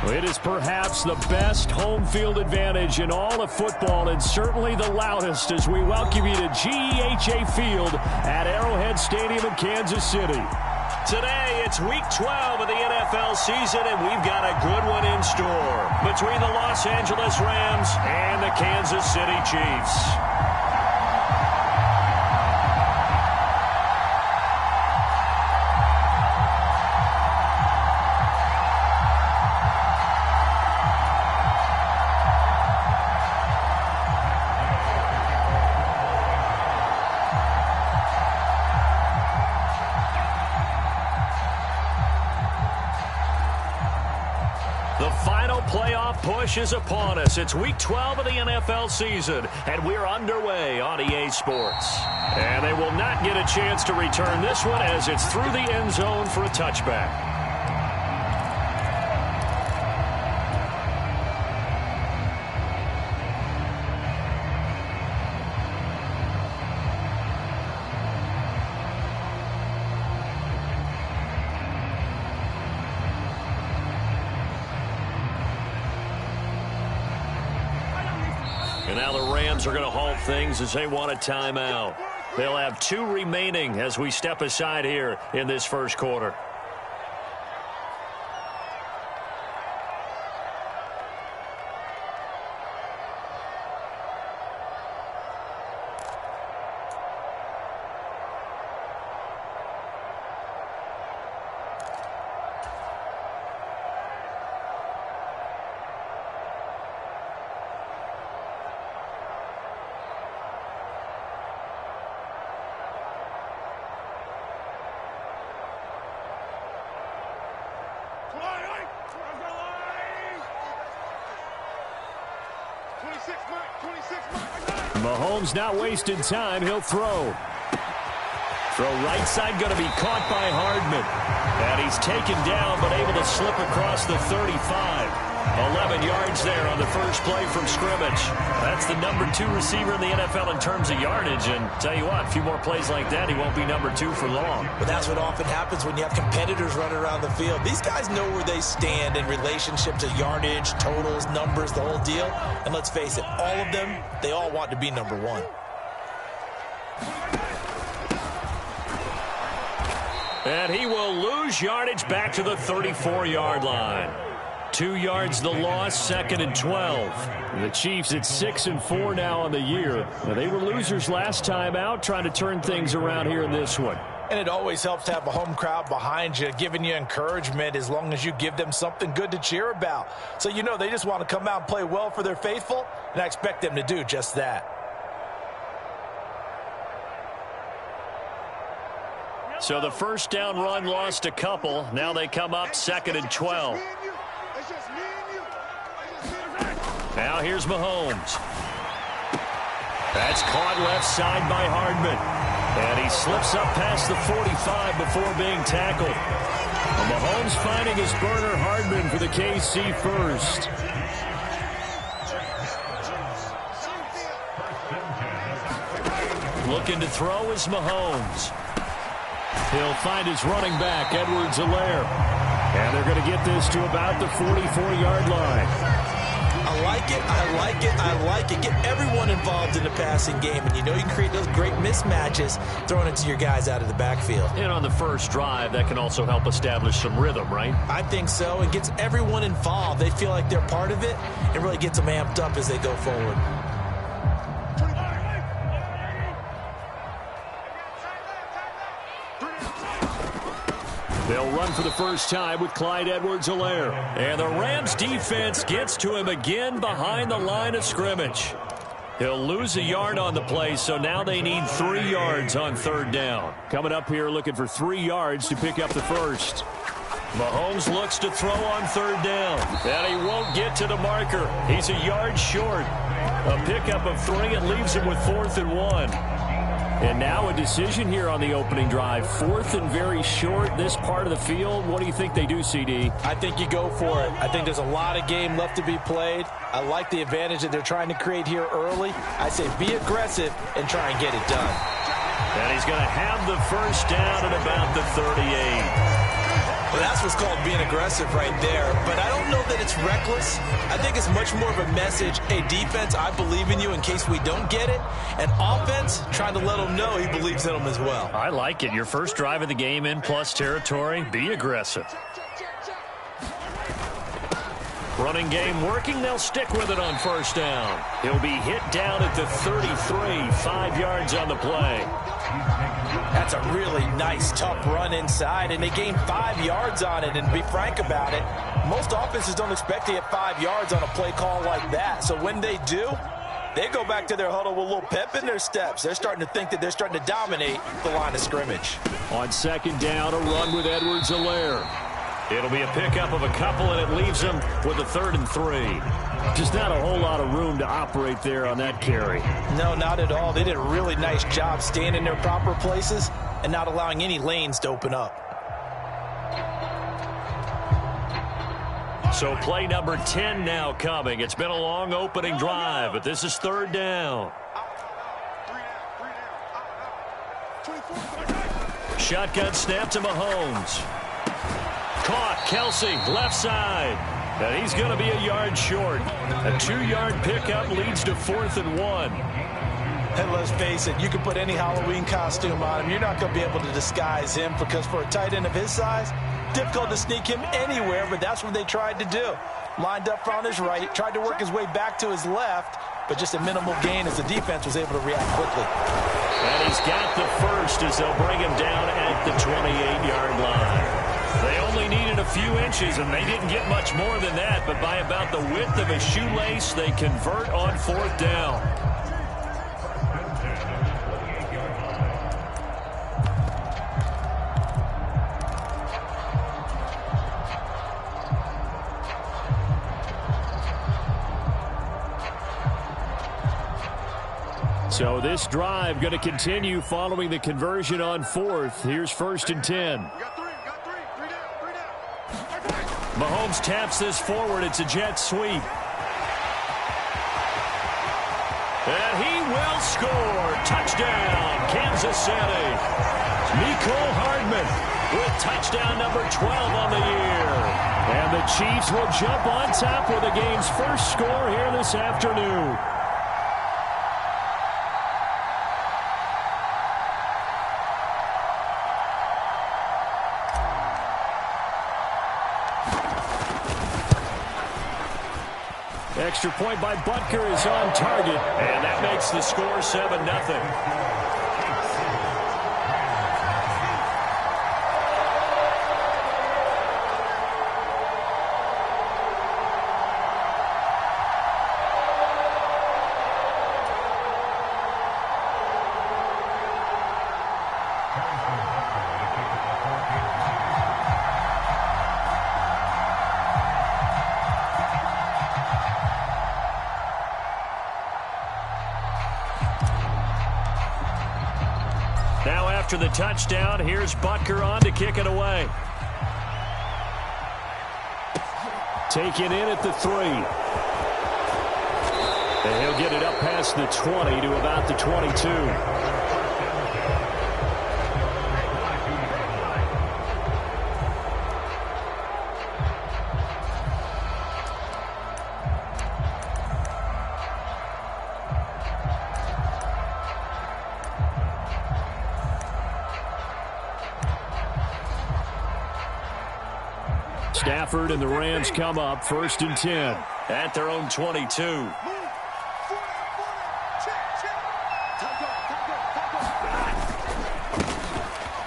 It is perhaps the best home field advantage in all of football, and certainly the loudest, as we welcome you to GEHA Field at Arrowhead Stadium in Kansas City. Today, it's Week 12 of the NFL season, and we've got a good one in store between the Los Angeles Rams and the Kansas City Chiefs. The final playoff push is upon us. It's Week 12 of the NFL season, and we're underway on EA Sports. And they will not get a chance to return this one as it's through the end zone for a touchback. And now the Rams are going to halt things as they want a timeout. They'll have 2 remaining as we step aside here in this first quarter. Mahomes not wasting time. He'll throw. Throw right side going to be caught by Hardman. And he's taken down but able to slip across the 35. 11 yards there on the first play from scrimmage. That's the number 2 receiver in the NFL in terms of yardage. And tell you what, a few more plays like that, he won't be number 2 for long. But that's what often happens when you have competitors running around the field. These guys know where they stand in relationship to yardage, totals, numbers, the whole deal. And let's face it, all of them, they all want to be number 1. And he will lose yardage back to the 34-yard line. 2 yards the loss, 2nd and 12. The Chiefs at 6-4 now on the year. Now, they were losers last time out, trying to turn things around here in this one. And it always helps to have a home crowd behind you, giving you encouragement as long as you give them something good to cheer about. So you know they just want to come out and play well for their faithful, and I expect them to do just that. So the first down run lost a couple. Now they come up 2nd and 12. Now here's Mahomes. That's caught left side by Hardman. And he slips up past the 45 before being tackled. Well, Mahomes finding his burner Hardman for the KC first. Looking to throw is Mahomes. He'll find his running back, Edwards-Helaire. And they're going to get this to about the 44-yard line. I like it, I like it, I like it. Get everyone involved in the passing game, and you know you can create those great mismatches throwing it to your guys out of the backfield. And on the first drive, that can also help establish some rhythm, right? I think so. It gets everyone involved. They feel like they're part of it, and really gets them amped up as they go forward. They'll run for the first time with Clyde Edwards-Helaire. And the Rams defense gets to him again behind the line of scrimmage. He'll lose a yard on the play, so now they need 3 yards on 3rd down. Coming up here looking for 3 yards to pick up the first. Mahomes looks to throw on 3rd down. And he won't get to the marker. He's a yard short. A pickup of 3. It leaves him with 4th and 1. And now a decision here on the opening drive. 4th and very short, this part of the field. What do you think they do, CD? I think you go for it. I think there's a lot of game left to be played. I like the advantage that they're trying to create here early. I say be aggressive and try and get it done. And he's going to have the first down at about the 38. Well, that's what's called being aggressive right there. But I don't know that it's reckless. I think it's much more of a message, hey, defense, I believe in you in case we don't get it. And offense, trying to let him know he believes in them as well. I like it. Your first drive of the game in plus territory, be aggressive. Running game working. They'll stick with it on first down. He'll be hit down at the 33, 5 yards on the play. That's a really nice, tough run inside, and they gained 5 yards on it. And to be frank about it, most offenses don't expect to get 5 yards on a play call like that. So when they do, they go back to their huddle with a little pep in their steps. They're starting to think that they're starting to dominate the line of scrimmage. On second down, a run with Edwards-Helaire. It'll be a pickup of a couple, and it leaves them with a 3rd and 3. Just not a whole lot of room to operate there on that carry. No, not at all. They did a really nice job staying in their proper places and not allowing any lanes to open up. So play number 10 now coming. It's been a long opening drive, but this is 3rd down. Shotgun snap to Mahomes. Caught, Kelsey, left side. And he's going to be a yard short. A 2-yard pickup leads to 4th and 1. And let's face it, you can put any Halloween costume on him. You're not going to be able to disguise him because for a tight end of his size, difficult to sneak him anywhere, but that's what they tried to do. Lined up on his right, tried to work his way back to his left, but just a minimal gain as the defense was able to react quickly. And he's got the first as they'll bring him down at the 28-yard line. They only needed a few inches, and they didn't get much more than that, but by about the width of a shoelace, they convert on 4th down. So this drive going to continue following the conversion on 4th. Here's 1st and 10. Mahomes taps this forward. It's a jet sweep. And he will score. Touchdown, Kansas City. Mecole Hardman with touchdown number 12 on the year. And the Chiefs will jump on top with the game's first score here this afternoon. Extra point by Butker is on target, and that makes the score 7-0. Now after the touchdown, here's Butker on to kick it away. Taken in at the 3. And he'll get it up past the 20 to about the 22. Stafford and the Rams come up 1st and 10 at their own 22.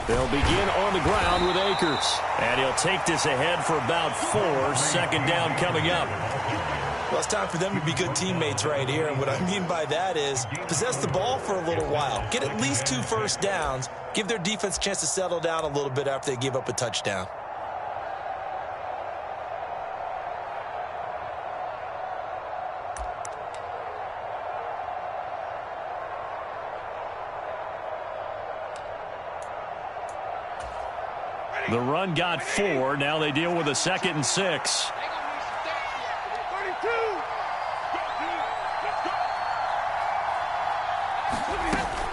They'll begin on the ground with Akers. And he'll take this ahead for about 4. 2nd down coming up. Well, it's time for them to be good teammates right here. And what I mean by that is possess the ball for a little while. Get at least 2 first downs. Give their defense a chance to settle down a little bit after they give up a touchdown. The run got 4. Now they deal with a 2nd and 6.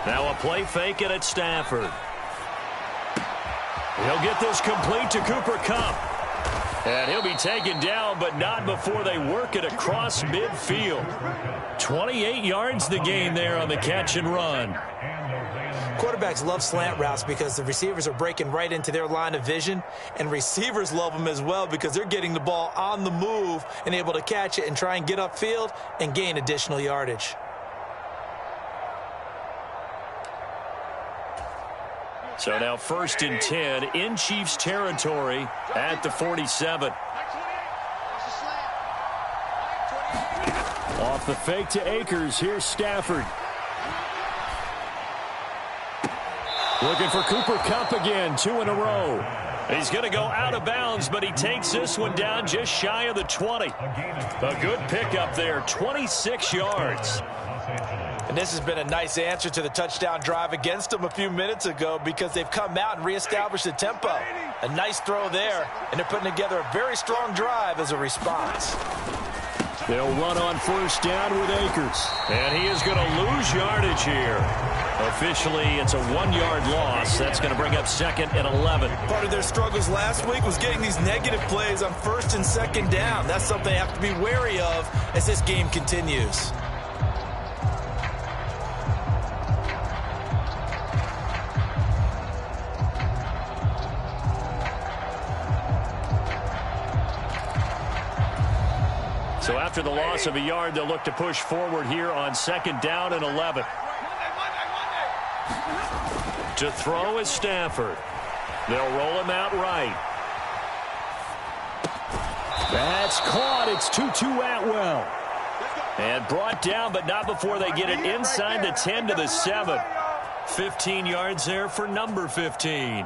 Now a play fake it at Stafford. He'll get this complete to Cooper Kupp. And he'll be taken down, but not before they work it across midfield. 28 yards the gain there on the catch and run. Quarterbacks love slant routes because the receivers are breaking right into their line of vision, and receivers love them as well because they're getting the ball on the move and able to catch it and try and get upfield and gain additional yardage. So now 1st and 10 in Chiefs territory at the 47. Off the fake to Akers. Here's Stafford. Looking for Cooper Kupp again, 2 in a row. He's going to go out of bounds, but he takes this one down just shy of the 20. A good pickup there, 26 yards. And this has been a nice answer to the touchdown drive against them a few minutes ago because they've come out and reestablished the tempo. A nice throw there, and they're putting together a very strong drive as a response. They'll run on 1st down with Akers. And he is going to lose yardage here. Officially, it's a 1-yard loss. That's going to bring up 2nd and 11. Part of their struggles last week was getting these negative plays on 1st and 2nd down. That's something they have to be wary of as this game continues. So after the loss of a yard, they'll look to push forward here on 2nd down and 11. To throw is Stafford. They'll roll him out right. That's caught. It's Tutu Atwell. And brought down, but not before they get it inside the 10 to the 7. 15 yards there for number 15.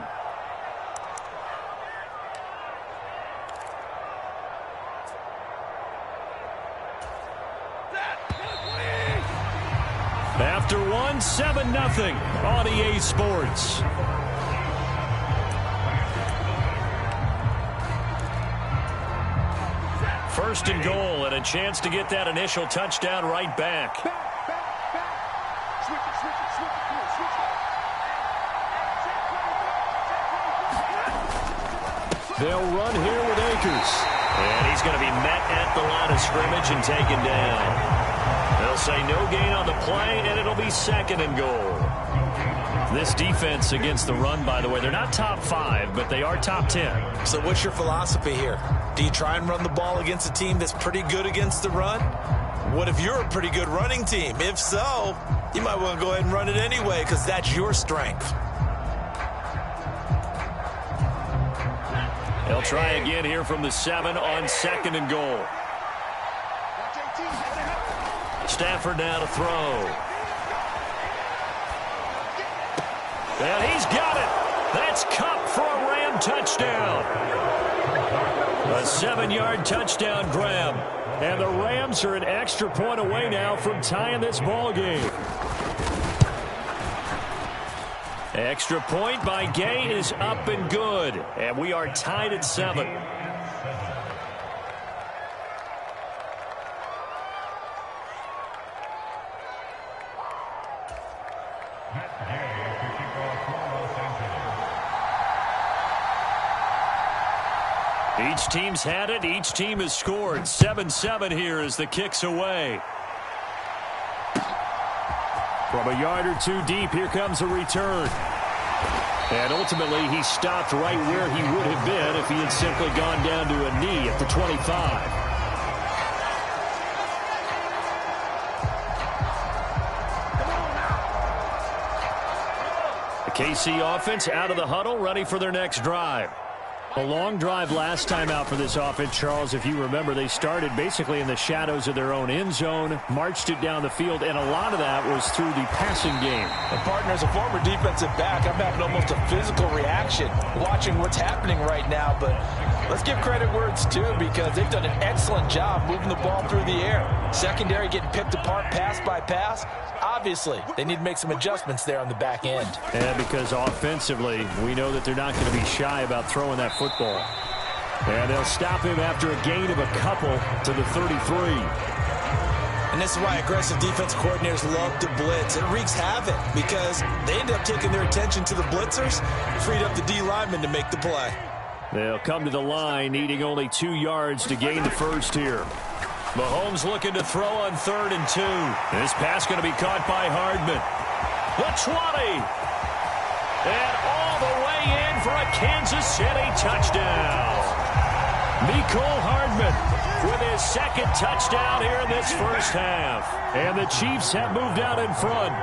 After 1, 7-0 on EA Sports. First and goal, and a chance to get that initial touchdown right back. They'll run here with Akers. And he's going to be met at the line of scrimmage and taken down. They'll say no gain on the play, and it'll be 2nd and goal. This defense against the run, by the way, they're not top 5, but they are top 10. So what's your philosophy here? Do you try and run the ball against a team that's pretty good against the run? What if you're a pretty good running team? If so, you might want to go ahead and run it anyway because that's your strength. They'll try again here from the 7 on 2nd and goal. Stafford now to throw. And he's got it. That's Kupp for a Ram touchdown. A 7-yard touchdown grab. And the Rams are an extra point away now from tying this ball game. Extra point by Gay is up and good. And we are tied at 7. Each team's had it. Each team has scored. 7-7 here as the kick's away. From a yard or 2 deep, here comes a return. And ultimately, he stopped right where he would have been if he had simply gone down to a knee at the 25. The KC offense out of the huddle, ready for their next drive. A long drive last time out for this offense, Charles. If you remember, they started basically in the shadows of their own end zone, marched it down the field, and a lot of that was through the passing game. And partner, as a former defensive back, I'm having almost a physical reaction watching what's happening right now. But let's give credit where it's due because they've done an excellent job moving the ball through the air. Secondary getting picked apart pass by pass. Obviously, they need to make some adjustments there on the back end. And because offensively, we know that they're not going to be shy about throwing that football. And they'll stop him after a gain of a couple to the 33. And this is why aggressive defensive coordinators love to blitz. It wreaks havoc because they end up taking their attention to the blitzers, freed up the D lineman to make the play. They'll come to the line, needing only 2 yards to gain the first here. Mahomes looking to throw on 3rd and 2. This pass going to be caught by Hardman. The 20. And all the way in for a Kansas City touchdown. Mecole Hardman with his 2nd touchdown here in this first half. And the Chiefs have moved out in front.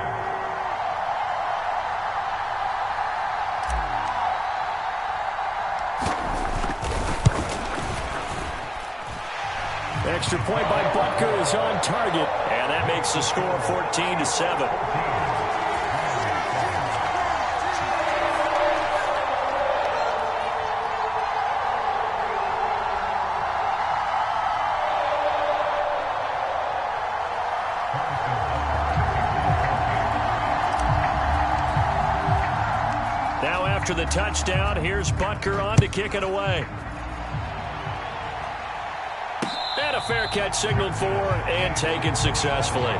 Extra point by Butker is on target. And that makes the score 14-7. Now after the touchdown, here's Butker on to kick it away. And a fair catch signaled for and taken successfully.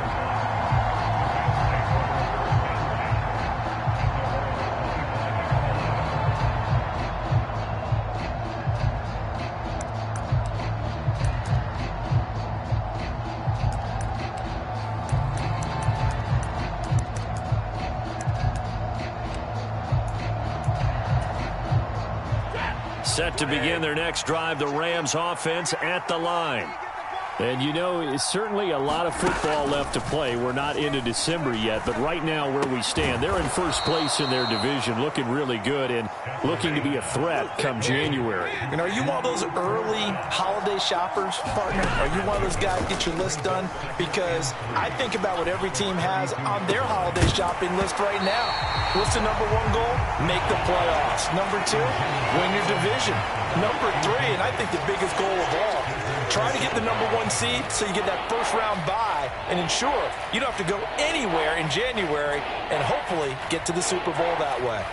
Set to begin their next drive, the Rams offense at the line. And, you know, it's certainly a lot of football left to play. We're not into December yet, but right now where we stand, they're in first place in their division, looking really good and looking to be a threat come January. And are you one of those early holiday shoppers, partner? Are you one of those guys get your list done? Because I think about what every team has on their holiday shopping list right now. What's the number 1 goal? Make the playoffs. Number 2, win your division. Number 3, and I think the biggest goal of all, try to get the number 1 seed so you get that first round bye and ensure you don't have to go anywhere in January and hopefully get to the Super Bowl that way.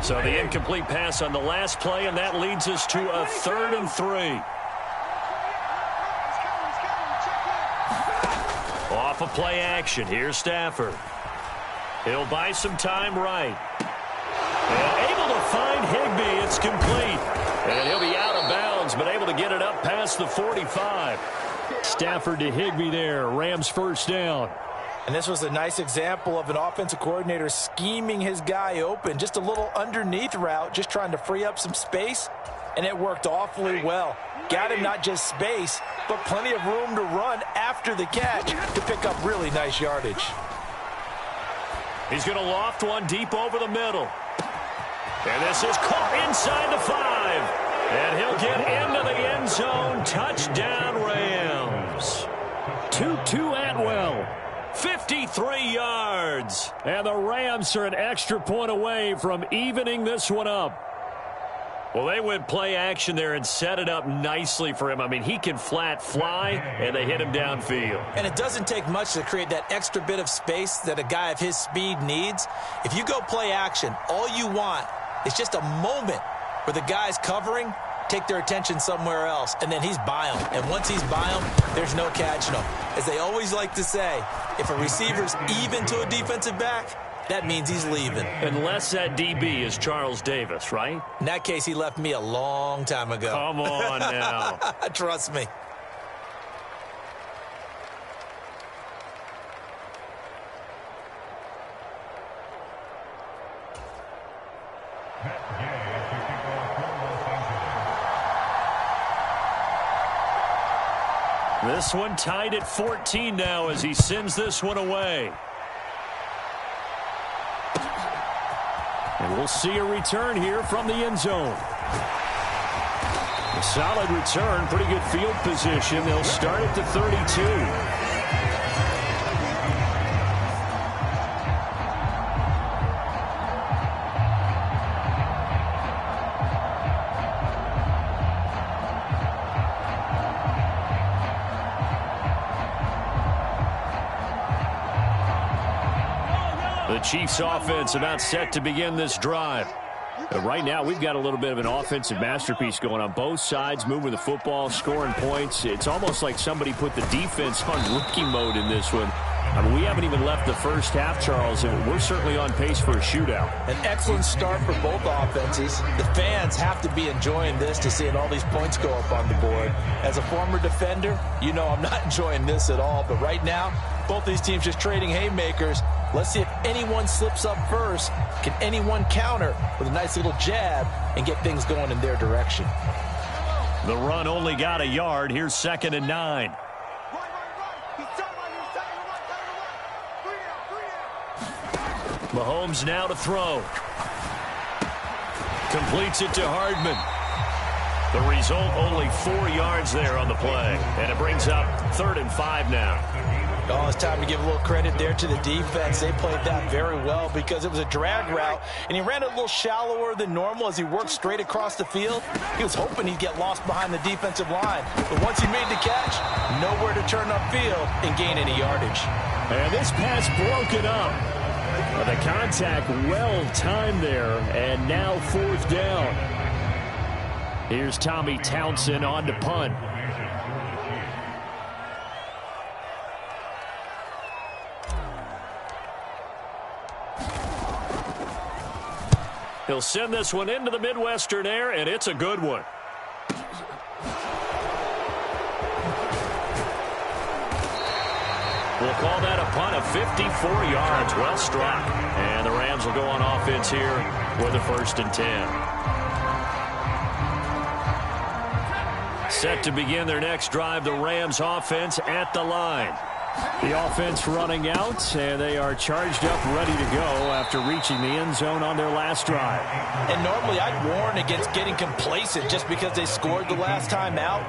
So the incomplete pass on the last play, and that leads us to a 3rd and 3. Off a play action. Here's Stafford. He'll buy some time right. And able to find Higbee. It's complete. And he'll be out of bounds, but able to get it up past the 45. Stafford to Higbee there. Rams first down. And this was a nice example of an offensive coordinator scheming his guy open. Just a little underneath route, just trying to free up some space. And it worked awfully well. Got him not just space, but plenty of room to run after the catch to pick up really nice yardage. He's going to loft one deep over the middle. And this is caught inside the 5. And he'll get into the end zone. Touchdown, Rams. Tutu Atwell. 53 yards. And the Rams are an extra point away from evening this one up. Well, they went play action there and set it up nicely for him. I mean, he can flat fly, and they hit him downfield. And it doesn't take much to create that extra bit of space that a guy of his speed needs. If you go play action, all you want is just a moment where the guy's covering, take their attention somewhere else, and then he's by him. And once he's by him, there's no catching him. As they always like to say, if a receiver's even to a defensive back, that means he's leaving. Unless that DB is Charles Davis, right? In that case, he left me a long time ago. Come on now. Trust me. This one tied at 14 now as he sends this one away. And we'll see a return here from the end zone. A solid return, pretty good field position. They'll start at the 32. The Chiefs offense about set to begin this drive. But right now, we've got a little bit of an offensive masterpiece going on both sides, moving the football, scoring points. It's almost like somebody put the defense on rookie mode in this one. I mean, we haven't even left the first half, Charles, and we're certainly on pace for a shootout. An excellent start for both offenses. The fans have to be enjoying this to seeing all these points go up on the board. As a former defender, you know I'm not enjoying this at all. But right now, both these teams just trading haymakers. Let's see if anyone slips up first. Can anyone counter with a nice little jab and get things going in their direction? The run only got a yard. Here's 2nd and 9. Mahomes now to throw. Completes it to Hardman. The result, only 4 yards there on the play. And it brings up 3rd and 5 now. Oh, it's time to give a little credit there to the defense. They played that very well because it was a drag route, and he ran it a little shallower than normal as he worked straight across the field. He was hoping he'd get lost behind the defensive line. But once he made the catch, nowhere to turn upfield and gain any yardage. And this pass broken up. The contact well timed there, and now 4th down. Here's Tommy Townsend on to punt. He'll send this one into the Midwestern air, and it's a good one. We'll call that a punt of 54 yards. Well struck. And the Rams will go on offense here with a 1st and 10. Set to begin their next drive, the Rams offense at the line. The offense running out, and they are charged up, ready to go after reaching the end zone on their last drive. And normally I'd warn against getting complacent just because they scored the last time out.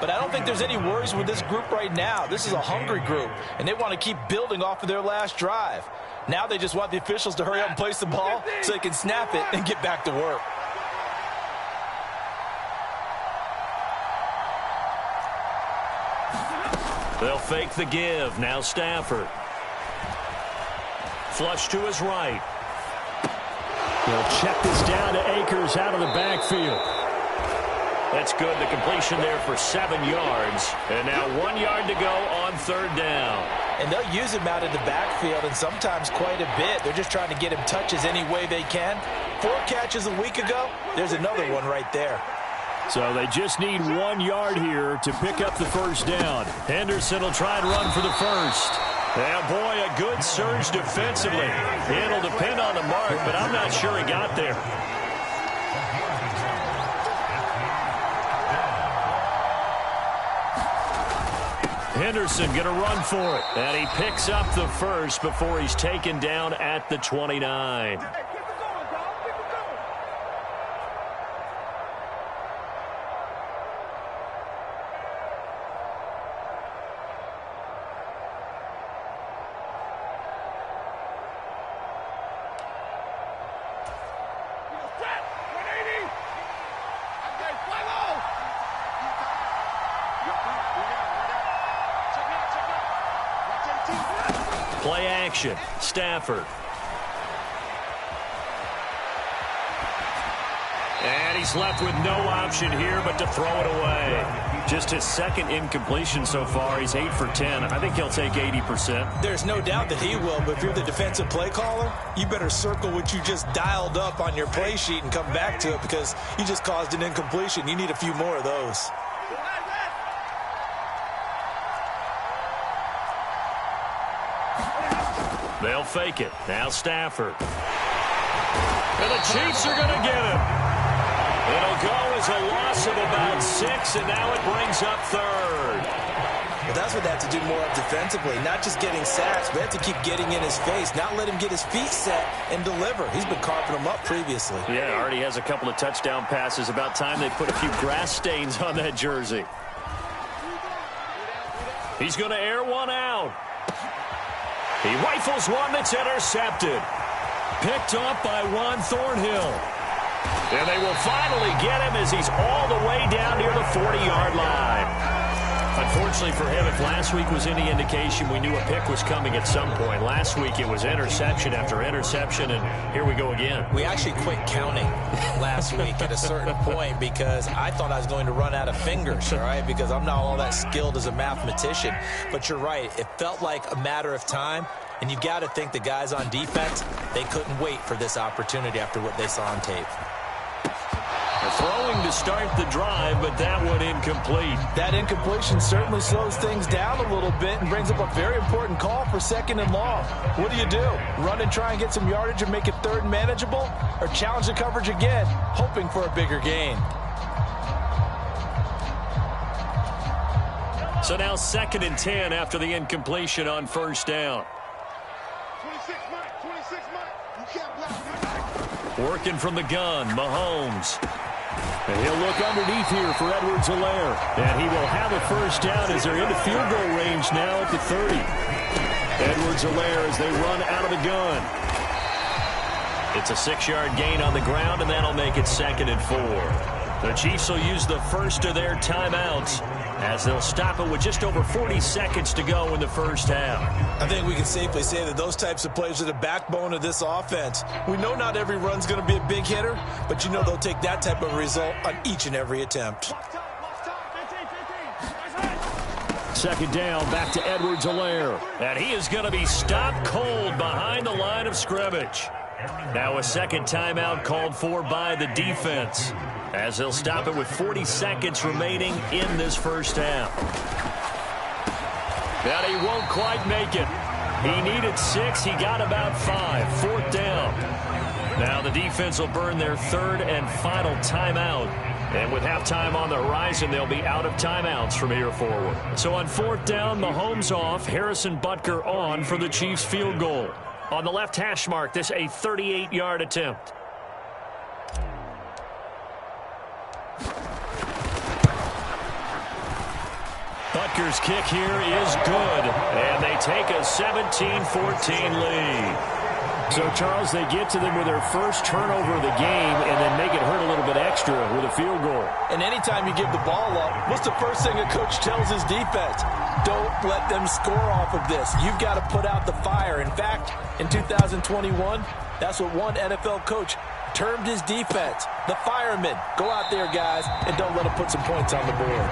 But I don't think there's any worries with this group right now. This is a hungry group, and they want to keep building off of their last drive. Now they just want the officials to hurry up and place the ball so they can snap it and get back to work. They'll fake the give. Now Stafford. Flush to his right. He'll check this down to Akers out of the backfield. That's good. The completion there for 7 yards. And now 1 yard to go on 3rd down. And they'll use him out of the backfield, and sometimes quite a bit. They're just trying to get him touches any way they can. 4 catches a week ago. There's another one right there. So they just need 1 yard here to pick up the 1st down. Henderson will try and run for the 1st. Yeah, boy, a good surge defensively. It'll depend on the mark, but I'm not sure he got there. Henderson going to run for it. And he picks up the 1st before he's taken down at the 29. Play action. Stafford. And he's left with no option here but to throw it away. Just his 2nd incompletion so far. He's 8 for 10. I think he'll take 80%. There's no doubt that he will, but if you're the defensive play caller, you better circle what you just dialed up on your play sheet and come back to it because you just caused an incompletion. You need a few more of those. They'll fake it. Now Stafford. And the Chiefs are going to get him. It'll go as a loss of about 6, and now it brings up 3rd. But that's what they have to do more of defensively, not just getting sacks, but they have to keep getting in his face, not let him get his feet set and deliver. He's been carving them up previously. Yeah, already has a couple of touchdown passes. About time they put a few grass stains on that jersey. He's going to air one out. He rifles one that's intercepted. Picked up by Juan Thornhill. And they will finally get him as he's all the way down near the 40-yard line. Unfortunately for him, if last week was any indication, we knew a pick was coming at some point. Last week it was interception after interception, and here we go again. We actually quit counting last week at a certain point because I thought I was going to run out of fingers, all right, because I'm not all that skilled as a mathematician. But you're right. It felt like a matter of time, and you've got to think the guys on defense, they couldn't wait for this opportunity after what they saw on tape. Throwing to start the drive, but that one incomplete. That incompletion certainly slows things down a little bit and brings up a very important call for 2nd and long. What do? Run and try and get some yardage and make it 3rd and manageable? Or challenge the coverage again, hoping for a bigger gain? So now 2nd and 10 after the incompletion on 1st down. 26 Mike. You can't block. Working from the gun, Mahomes. And he'll look underneath here for Edwards-Helaire. And he will have a 1st down as they're into field goal range now at the 30. Edwards-Helaire as they run out of the gun. It's a 6-yard gain on the ground, and that'll make it 2nd and 4. The Chiefs will use the first of their timeouts as they'll stop it with just over 40 seconds to go in the 1st half. I think we can safely say that those types of plays are the backbone of this offense. We know not every run's going to be a big hitter, but you know they'll take that type of result on each and every attempt. 2nd down, back to Edwards-Helaire. And he is going to be stopped cold behind the line of scrimmage. Now a 2nd timeout called for by the defense, as they'll stop it with 40 seconds remaining in this 1st half. But he won't quite make it. He needed 6. He got about 5. 4th down. Now the defense will burn their 3rd and final timeout. And with halftime on the horizon, they'll be out of timeouts from here forward. So on 4th down, Mahomes off, Harrison Butker on for the Chiefs field goal. On the left hash mark, this a 38-yard attempt. Butker's kick here is good, and they take a 17-14 lead. So, Charles, they get to them with their first turnover of the game and then make it hurt a little bit extra with a field goal. And anytime you give the ball up, what's the first thing a coach tells his defense? Don't let them score off of this. You've got to put out the fire. In fact, in 2021, that's what one NFL coach termed his defense, the firemen. Go out there, guys, and don't let them put some points on the board.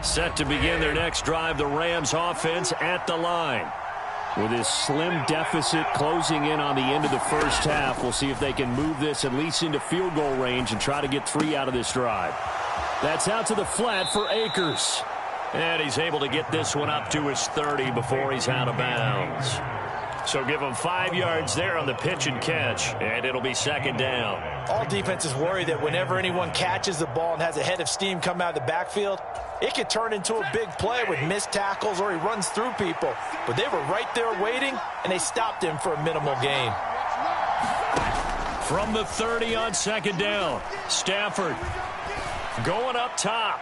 Set to begin their next drive, the Rams offense at the line. With this slim deficit closing in on the end of the 1st half, we'll see if they can move this at least into field goal range and try to get 3 out of this drive. That's out to the flat for Akers. And he's able to get this one up to his 30 before he's out of bounds. So give him 5 yards there on the pitch and catch, and it'll be 2nd down. All defenses worry that whenever anyone catches the ball and has a head of steam come out of the backfield, it could turn into a big play with missed tackles or he runs through people. But they were right there waiting, and they stopped him for a minimal gain. From the 30 on 2nd down, Stafford going up top.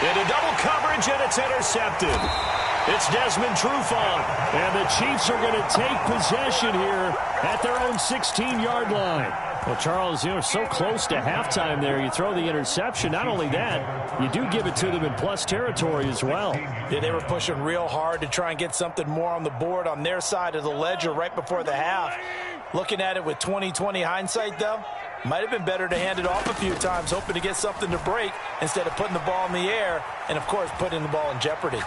Into double coverage, and it's intercepted. It's Desmond Trufant, and the Chiefs are going to take possession here at their own 16-yard line. Well, Charles, you're so close to halftime there. You throw the interception. Not only that, you do give it to them in plus territory as well. Yeah, they were pushing real hard to try and get something more on the board on their side of the ledger right before the half. Looking at it with 20/20 hindsight, though, might have been better to hand it off a few times, hoping to get something to break instead of putting the ball in the air and, of course, putting the ball in jeopardy.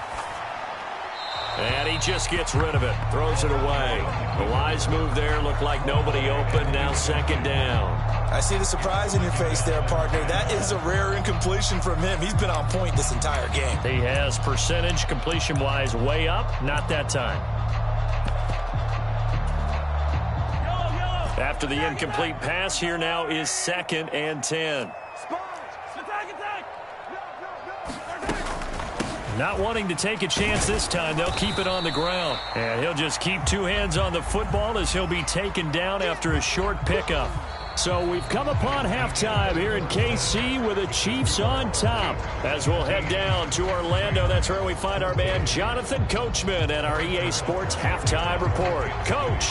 And he just gets rid of it, throws it away. The wise move there, looked like nobody open, now 2nd down. I see the surprise in your face there, partner. That is a rare incompletion from him. He's been on point this entire game. He has percentage completion-wise way up, not that time. After the incomplete pass, here now is 2nd and 10. Not wanting to take a chance this time, they'll keep it on the ground. And he'll just keep 2 hands on the football as he'll be taken down after a short pickup. So we've come upon halftime here in KC with the Chiefs on top. As we'll head down to Orlando, that's where we find our man Jonathan Coachman and our EA Sports Halftime Report. Coach.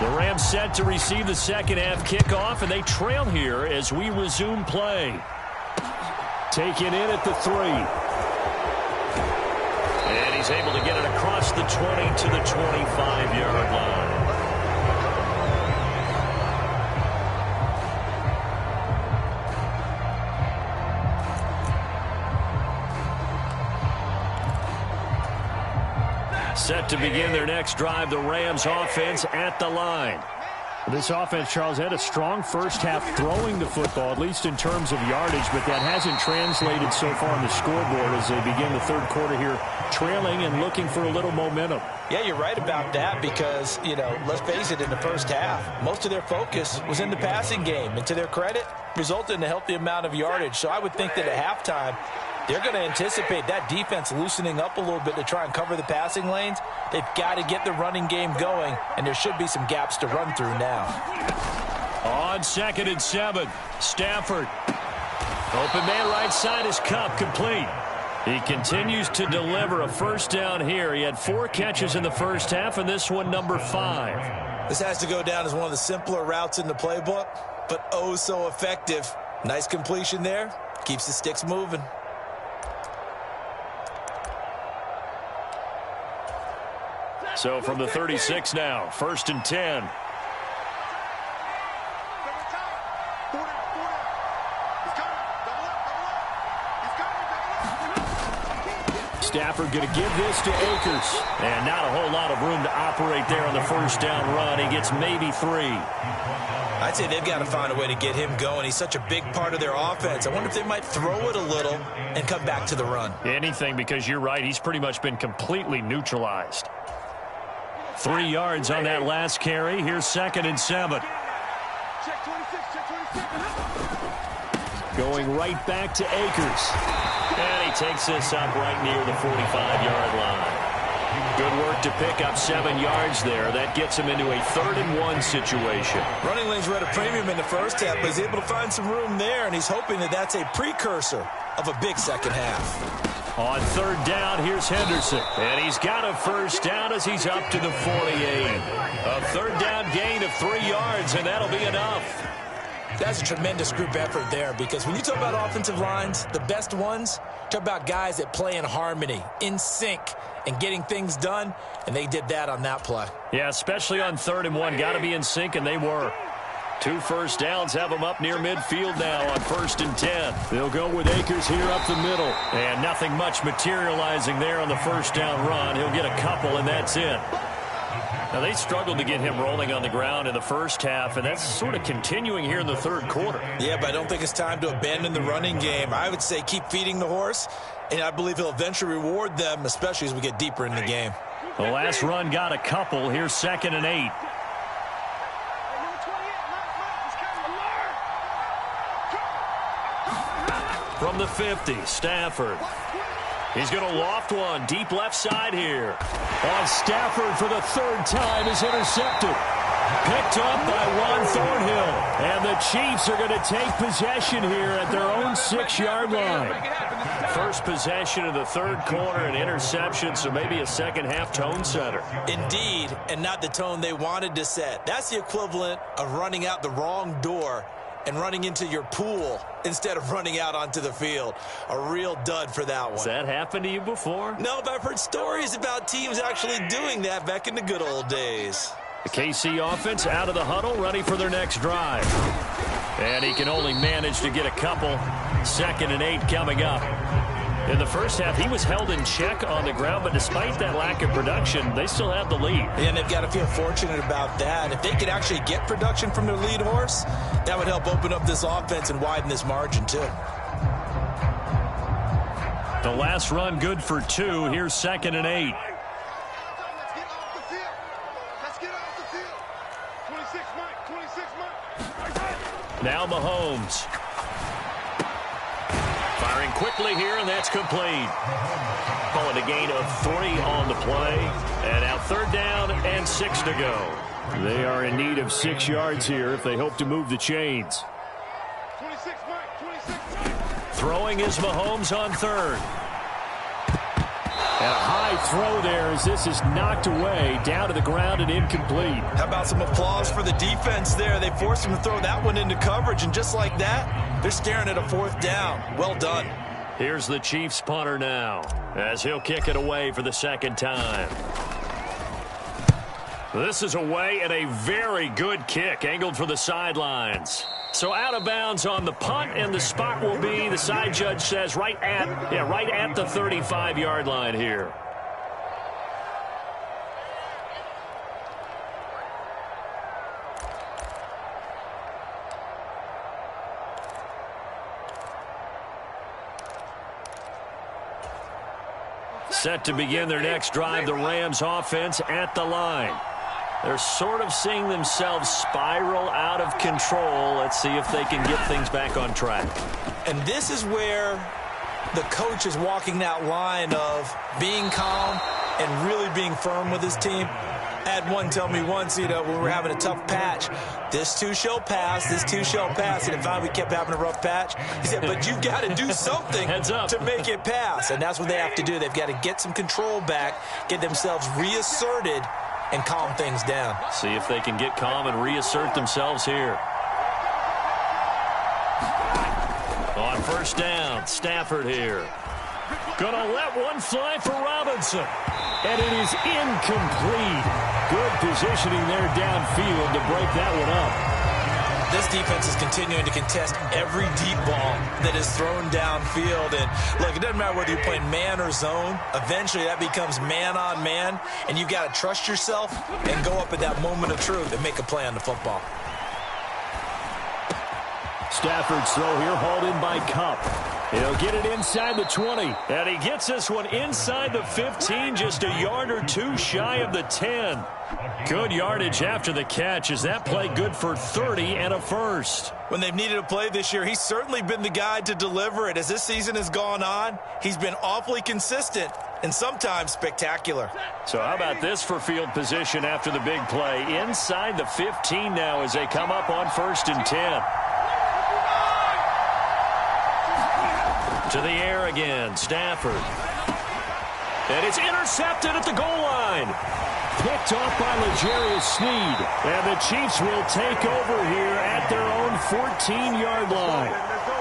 The Rams set to receive the second half kickoff, and they trail here as we resume play. Taken in at the 3. And he's able to get it across the 20 to the 25-yard line. Set to begin their next drive, the Rams offense at the line. This offense, Charles, had a strong first half throwing the football, at least in terms of yardage, but that hasn't translated so far on the scoreboard as they begin the third quarter here, trailing and looking for a little momentum. Yeah, you're right about that because, let's face it, in the first half, most of their focus was in the passing game. And to their credit, resulted in a healthy amount of yardage. So I would think that at halftime, they're going to anticipate that defense loosening up a little bit to try and cover the passing lanes. They've got to get the running game going, and there should be some gaps to run through now. On 2nd and 7, Stafford. Open man right side is Kupp, complete. He continues to deliver a first down here. He had 4 catches in the first half, and this one number 5. This has to go down as one of the simpler routes in the playbook, but oh so effective. Nice completion there. Keeps the sticks moving. So from the 36 now, 1st and 10. Stafford going to give this to Akers. And not a whole lot of room to operate there on the first down run. He gets maybe 3. I'd say they've got to find a way to get him going. He's such a big part of their offense. I wonder if they might throw it a little and come back to the run. Anything, because you're right. He's pretty much been completely neutralized. 3 yards on that last carry. Here's 2nd and 7. Going right back to Akers. And he takes this up right near the 45-yard line. Good work to pick up 7 yards there. That gets him into a 3rd and 1 situation. Running lanes were at a premium in the first half, but he's able to find some room there, and he's hoping that that's a precursor of a big second half. On 3rd down, here's Henderson. And he's got a first down as he's up to the 48. A 3rd down gain of 3 yards, and that'll be enough. That's a tremendous group effort there because when you talk about offensive lines, the best ones, talk about guys that play in harmony, in sync, and getting things done, and they did that on that play. Yeah, especially on 3rd and 1. Got to be in sync, and they were. 2 first downs have them up near midfield now on 1st and 10. They'll go with Akers here up the middle. And nothing much materializing there on the first down run. He'll get a couple, and that's it. Now, they struggled to get him rolling on the ground in the first half, and that's sort of continuing here in the third quarter. Yeah, but I don't think it's time to abandon the running game. I would say keep feeding the horse, and I believe he'll eventually reward them, especially as we get deeper in the game. The last run got a couple. Here's 2nd and 8. From the 50, Stafford. He's going to loft one deep left side here. On Stafford for the 3rd time is intercepted. Picked up by Juan Thornhill. And the Chiefs are going to take possession here at their own 6-yard line. First possession of the 3rd quarter, an interception, so maybe a second-half tone setter. Indeed, and not the tone they wanted to set. That's the equivalent of running out the wrong door and running into your pool instead of running out onto the field. A real dud for that one. Has that happened to you before? No, but I've heard stories about teams actually doing that back in the good old days. The KC offense out of the huddle, ready for their next drive. And he can only manage to get a couple. 2nd and 8 coming up. In the first half, he was held in check on the ground, but despite that lack of production, they still have the lead. And they've got to feel fortunate about that. If they could actually get production from their lead horse, that would help open up this offense and widen this margin, too. The last run good for 2. Here's 2nd and 8. Now Mahomes. Firing quickly here, and that's complete. Call it a gain of 3 on the play. And now 3rd down and 6 to go. They are in need of 6 yards here if they hope to move the chains. 26, Mike. 26, Mike. Throwing is Mahomes on 3rd. And a high throw there as this is knocked away, down to the ground and incomplete. How about some applause for the defense there? They forced him to throw that one into coverage, and just like that, they're staring at a 4th down. Well done. Here's the Chiefs punter now, as he'll kick it away for the 2nd time. This is away, and a very good kick, angled for the sidelines. So out of bounds on the punt, and the spot will be, the side judge says, right at the 35-yard line here. Set to begin their next drive, the Rams offense at the line. They're sort of seeing themselves spiral out of control. Let's see if they can get things back on track. And this is where the coach is walking that line of being calm and really being firm with his team. I had one tell me once, when we were having a tough patch, this too shall pass, this too shall pass. And finally we kept having a rough patch. He said, but you've got to do something to make it pass. And that's what they have to do. They've got to get some control back, get themselves reasserted, and calm things down. See if they can get calm and reassert themselves here. On 1st down, Stafford here. Gonna let one fly for Robinson. And it is incomplete. Good positioning there downfield to break that one up. This defense is continuing to contest every deep ball that is thrown downfield. And look, it doesn't matter whether you're playing man or zone. Eventually that becomes man on man. And you've got to trust yourself and go up at that moment of truth and make a play on the football. Stafford's throw here hauled in by Kupp. He'll get it inside the 20. And he gets this one inside the 15, just a yard or 2 shy of the 10. Good yardage after the catch. Is that play good for 30 and a first? When they've needed a play this year, he's certainly been the guy to deliver it. As this season has gone on, he's been awfully consistent and sometimes spectacular. So how about this for field position after the big play? Inside the 15 now as they come up on 1st and 10. To the air again, Stafford. And it's intercepted at the goal line. Picked off by L'Jarius Sneed. And the Chiefs will take over here at their own 14-yard line.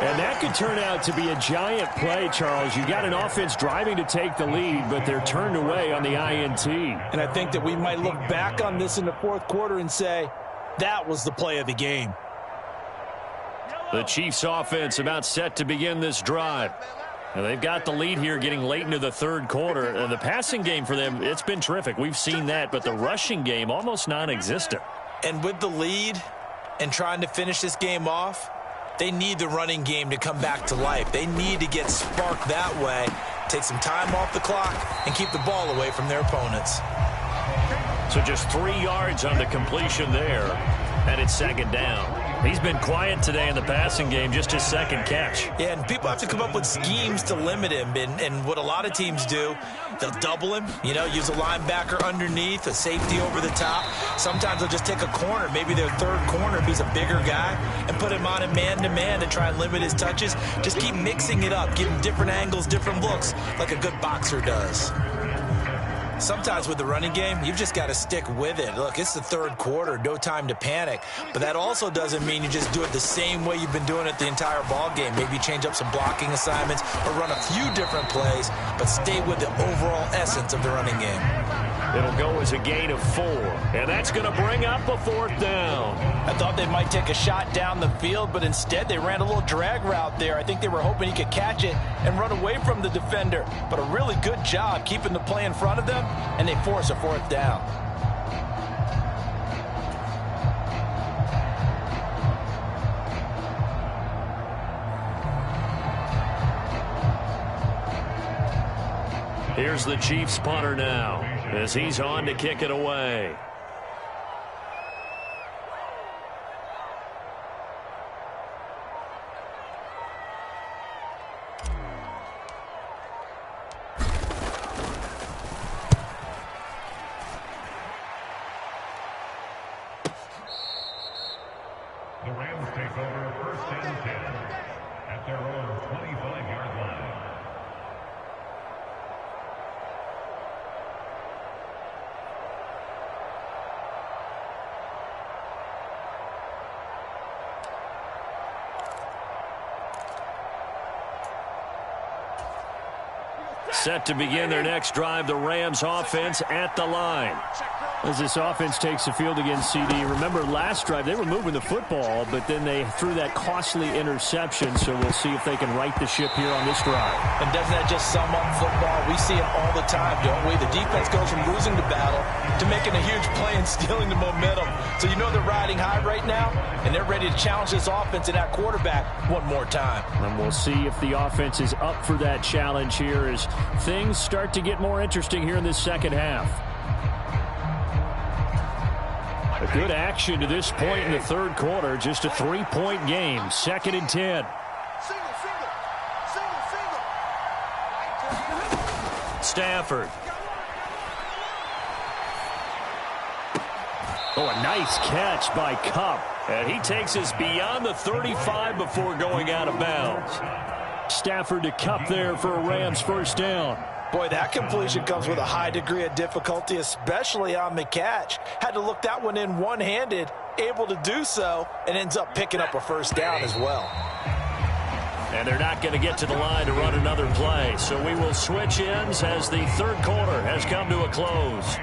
And that could turn out to be a giant play, Charles. You got an offense driving to take the lead, but they're turned away on the INT. And I think that we might look back on this in the 4th quarter and say, that was the play of the game. The Chiefs offense about set to begin this drive. And they've got the lead here getting late into the 3rd quarter. And the passing game for them, it's been terrific. We've seen that, but the rushing game almost non-existent. And with the lead and trying to finish this game off, they need the running game to come back to life. They need to get sparked that way, take some time off the clock, and keep the ball away from their opponents. So just 3 yards on the completion there, and it's 2nd down. He's been quiet today in the passing game, just his 2nd catch. Yeah, and people have to come up with schemes to limit him. And what a lot of teams do, they'll double him, use a linebacker underneath, a safety over the top. Sometimes they'll just take a corner, maybe their 3rd corner if he's a bigger guy, and put him on a man-to-man to try and limit his touches. Just keep mixing it up, give him different angles, different looks, like a good boxer does. Sometimes with the running game, you've just got to stick with it. Look, it's the 3rd quarter, no time to panic. But that also doesn't mean you just do it the same way you've been doing it the entire ball game. Maybe change up some blocking assignments or run a few different plays, but stay with the overall essence of the running game. It'll go as a gain of 4, and that's going to bring up a 4th down. I thought they might take a shot down the field, but instead they ran a little drag route there. I think they were hoping he could catch it and run away from the defender. But a really good job keeping the play in front of them, and they force a 4th down. Here's the Chiefs punter now as he's on to kick it away. Rams take over first and 10 at their own 25-yard line. Set to begin their next drive, the Rams offense at the line. As this offense takes the field against CD, remember last drive they were moving the football, but then they threw that costly interception, so we'll see if they can right the ship here on this drive. And doesn't that just sum up football? We see it all the time, don't we? The defense goes from losing the battle to making a huge play and stealing the momentum. So you know they're riding high right now, and they're ready to challenge this offense and that quarterback one more time. And we'll see if the offense is up for that challenge here as things start to get more interesting here in this second half. A good action to this point in the third quarter. Just a 3-point game. 2nd and 10. Stafford. Oh, a nice catch by Kupp. And he takes us beyond the 35 before going out of bounds. Stafford to Kupp there for a Rams first down. Boy, that completion comes with a high degree of difficulty, especially on the catch. Had to look that one in one-handed, able to do so, and ends up picking up a first down as well. And they're not going to get to the line to run another play. So we will switch ends as the third quarter has come to a close.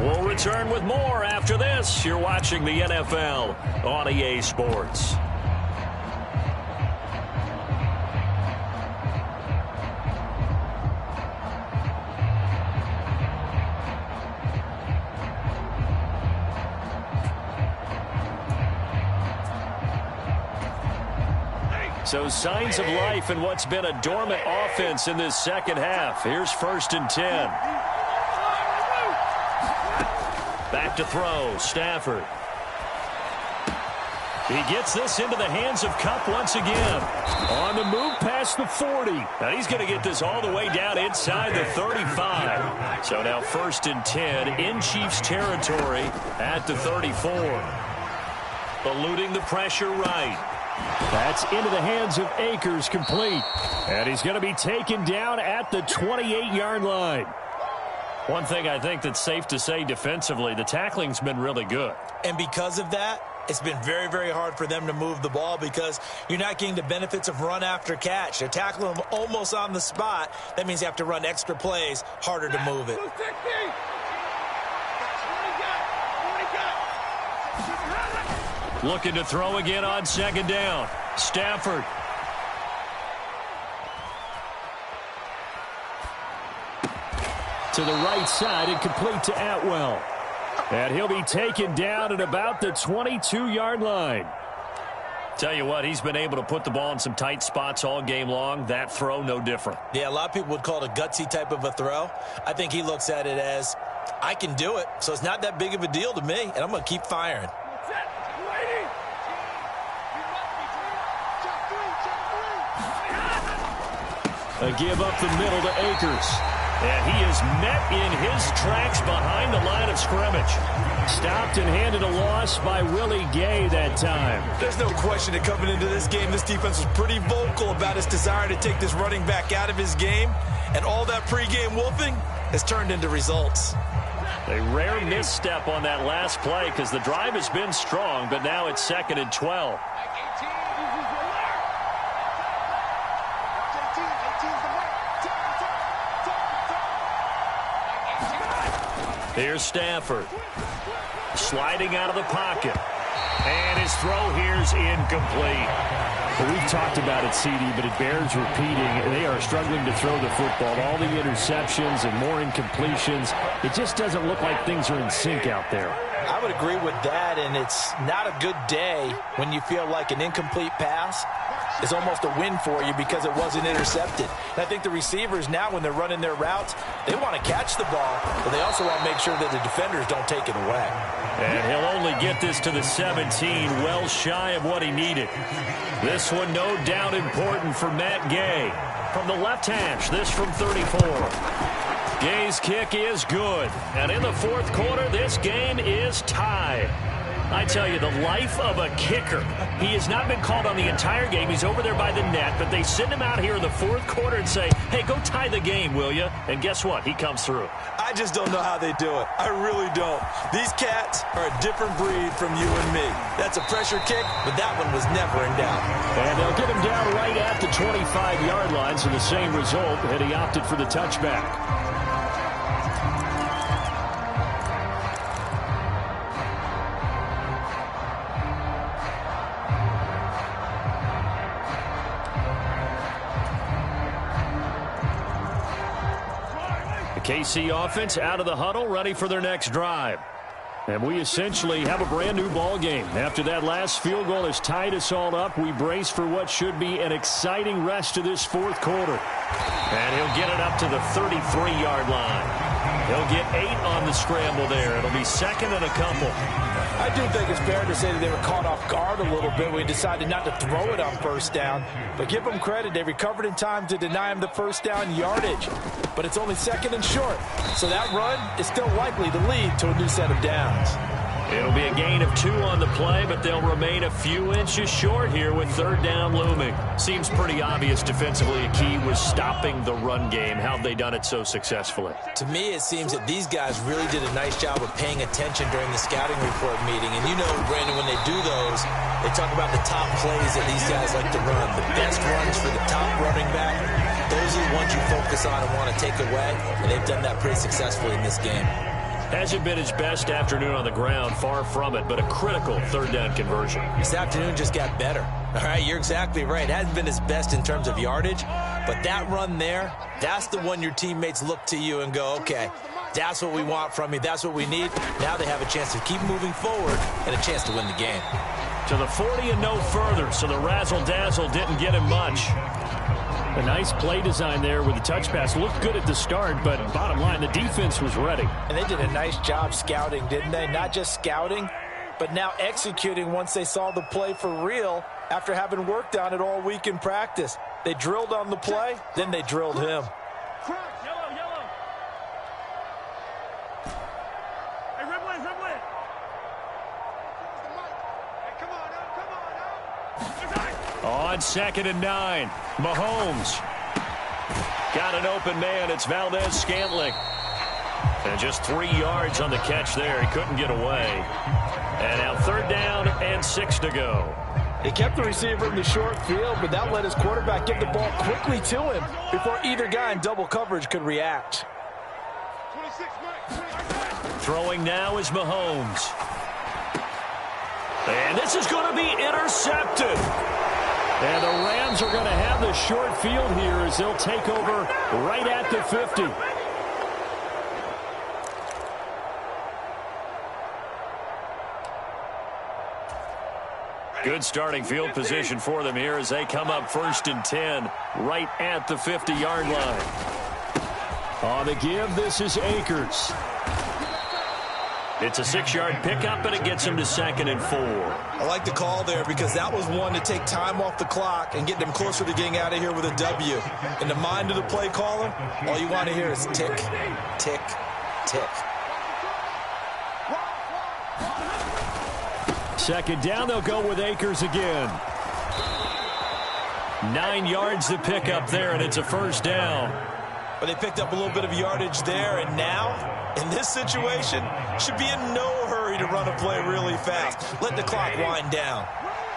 We'll return with more after this. You're watching the NFL on EA Sports. So signs of life in what's been a dormant offense in this second half. Here's 1st and 10. Back to throw, Stafford. He gets this into the hands of Kupp once again. On the move past the 40. Now he's going to get this all the way down inside the 35. So now 1st and 10 in Chiefs territory at the 34. Eluding the pressure right. That's into the hands of Akers, complete. And he's going to be taken down at the 28-yard line. One thing I think that's safe to say defensively, the tackling's been really good. And because of that, it's been very, very hard for them to move the ball because you're not getting the benefits of run after catch. They're tackling them almost on the spot. That means you have to run extra plays, harder to move it. Looking to throw again on 2nd down. Stafford. To the right side and complete to Atwell. And he'll be taken down at about the 22-yard line. Tell you what, he's been able to put the ball in some tight spots all game long. That throw, no different. Yeah, a lot of people would call it a gutsy type of a throw. I think he looks at it as, I can do it, so it's not that big of a deal to me, and I'm going to keep firing. A give up the middle to Akers. And he is met in his tracks behind the line of scrimmage. Stopped and handed a loss by Willie Gay that time. There's no question that coming into this game, this defense was pretty vocal about its desire to take this running back out of his game. And all that pregame wolfing has turned into results. A rare misstep on that last play because the drive has been strong, but now it's 2nd and 12. Here's Stafford. Sliding out of the pocket. And his throw here's incomplete. Well, we've talked about it, CD, but it bears repeating. They are struggling to throw the football. All the interceptions and more incompletions. It just doesn't look like things are in sync out there. I would agree with that, and it's not a good day when you feel like an incomplete pass is almost a win for you because it wasn't intercepted. And I think the receivers now, when they're running their routes, they want to catch the ball, but they also want to make sure that the defenders don't take it away. And he'll only get this to the 17, well shy of what he needed. This one no doubt important for Matt Gay. From the left hash, this from 34. Gay's kick is good. And in the fourth quarter, this game is tied. I tell you, the life of a kicker. He has not been called on the entire game. He's over there by the net, but they send him out here in the fourth quarter and say, hey, go tie the game, will you? And guess what? He comes through. I just don't know how they do it. I really don't. These cats are a different breed from you and me. That's a pressure kick, but that one was never in doubt. And they'll get him down right at the 25-yard line, so the same result, and he opted for the touchback. KC offense out of the huddle, ready for their next drive. And we essentially have a brand-new ball game. After that last field goal has tied us all up, we brace for what should be an exciting rest of this fourth quarter. And he'll get it up to the 33-yard line. He'll get 8 on the scramble there. It'll be second and a couple. I do think it's fair to say that they were caught off guard a little bit when he decided not to throw it on first down. But give them credit. They recovered in time to deny him the first down yardage. But it's only second and short. So that run is still likely to lead to a new set of downs. It'll be a gain of 2 on the play, but they'll remain a few inches short here with third down looming. Seems pretty obvious defensively a key was stopping the run game. How have they done it so successfully? To me, it seems that these guys really did a nice job of paying attention during the scouting report meeting. And you know, Brandon, when they do those, they talk about the top plays that these guys like to run. The best runs for the top running back. Those are the ones you focus on and want to take away. And they've done that pretty successfully in this game. Hasn't been his best afternoon on the ground, far from it, but a critical third down conversion. This afternoon just got better. All right, you're exactly right. It hasn't been his best in terms of yardage, but that run there, that's the one your teammates look to you and go, okay, that's what we want from you. That's what we need. Now they have a chance to keep moving forward and a chance to win the game. To the 40 and no further, so the razzle-dazzle didn't get him much. A nice play design there with the touch pass. Looked good at the start, but bottom line, the defense was ready. And they did a nice job scouting, didn't they? Not just scouting, but now executing once they saw the play for real after having worked on it all week in practice. They drilled on the play, then they drilled him. Yellow, yellow. Hey, red one, red one. Hey, come on now. On second and 9, Mahomes. Got an open man. It's Valdez-Scantling. And just 3 yards on the catch there. He couldn't get away. And now third down and 6 to go. They kept the receiver in the short field, but that let his quarterback give the ball quickly to him before either guy in double coverage could react. 26, Mike. Throwing now is Mahomes. And this is going to be intercepted. And the Rams are going to have the short field here as they'll take over right at the 50. Good starting field position for them here as they come up first and 10 right at the 50-yard line. On the give, this is Akers. It's a 6-yard pickup, and it gets him to second and 4. I like the call there because that was one to take time off the clock and get them closer to getting out of here with a W. In the mind of the play caller, all you want to hear is tick, tick, tick. Second down, they'll go with Akers again. 9 yards to pick up there, and it's a first down. But they picked up a little bit of yardage there, and now, in this situation, should be in no hurry to run a play really fast. Let the clock wind down.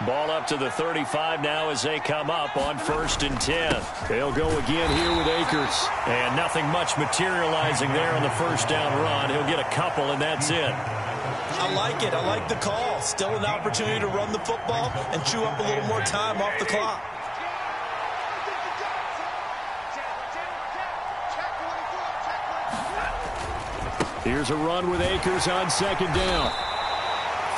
Ball up to the 35 now as they come up on first and 10. They'll go again here with Akers. And nothing much materializing there on the first down run. He'll get a couple, and that's it. I like it. I like the call. Still an opportunity to run the football and chew up a little more time off the clock. Here's a run with Akers on second down.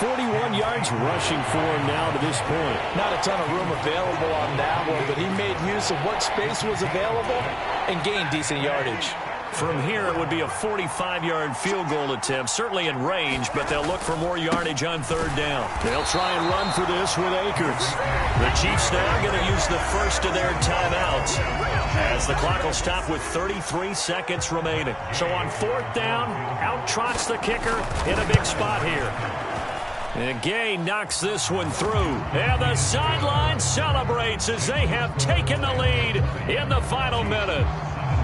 41 yards rushing for him now to this point. Not a ton of room available on that one, but he made use of what space was available and gained decent yardage. From here, it would be a 45-yard field goal attempt, certainly in range, but they'll look for more yardage on third down. They'll try and run for this with Akers. The Chiefs now going to use the first of their timeouts as the clock will stop with 33 seconds remaining. So on fourth down, out trots the kicker in a big spot here. And Gay knocks this one through. And the sideline celebrates as they have taken the lead in the final minute.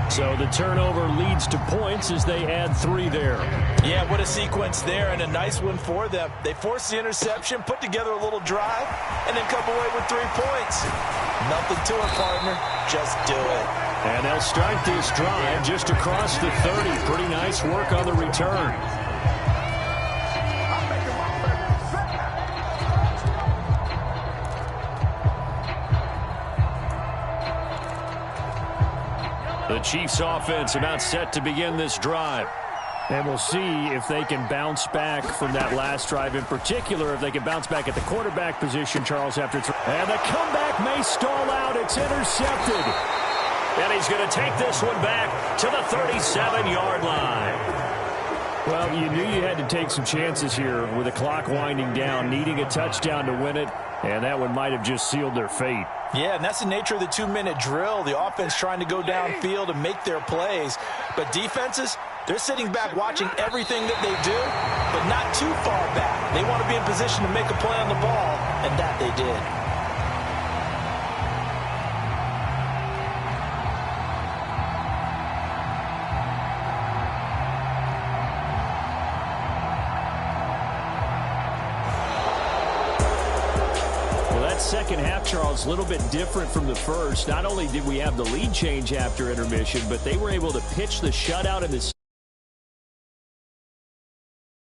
So the turnover leads to points as they add 3 there. Yeah, what a sequence there, and a nice one for them. They forced the interception, put together a little drive, and then come away with 3 points. Nothing to it, partner. Just do it. And they'll start this drive just across the 30. Pretty nice work on the return. The Chiefs offense about set to begin this drive. And we'll see if they can bounce back from that last drive in particular, if they can bounce back at the quarterback position, Charles, after and the comeback may stall out. It's intercepted. And he's going to take this one back to the 37-yard line. Well, you knew you had to take some chances here with the clock winding down, needing a touchdown to win it, and that one might have just sealed their fate. Yeah, and that's the nature of the 2-minute drill. The offense trying to go downfield and make their plays. But defenses, they're sitting back watching everything that they do, but not too far back. They want to be in position to make a play on the ball, and that they did. Second half, Charles, a little bit different from the first. Not only did we have the lead change after intermission, but they were able to pitch the shutout in the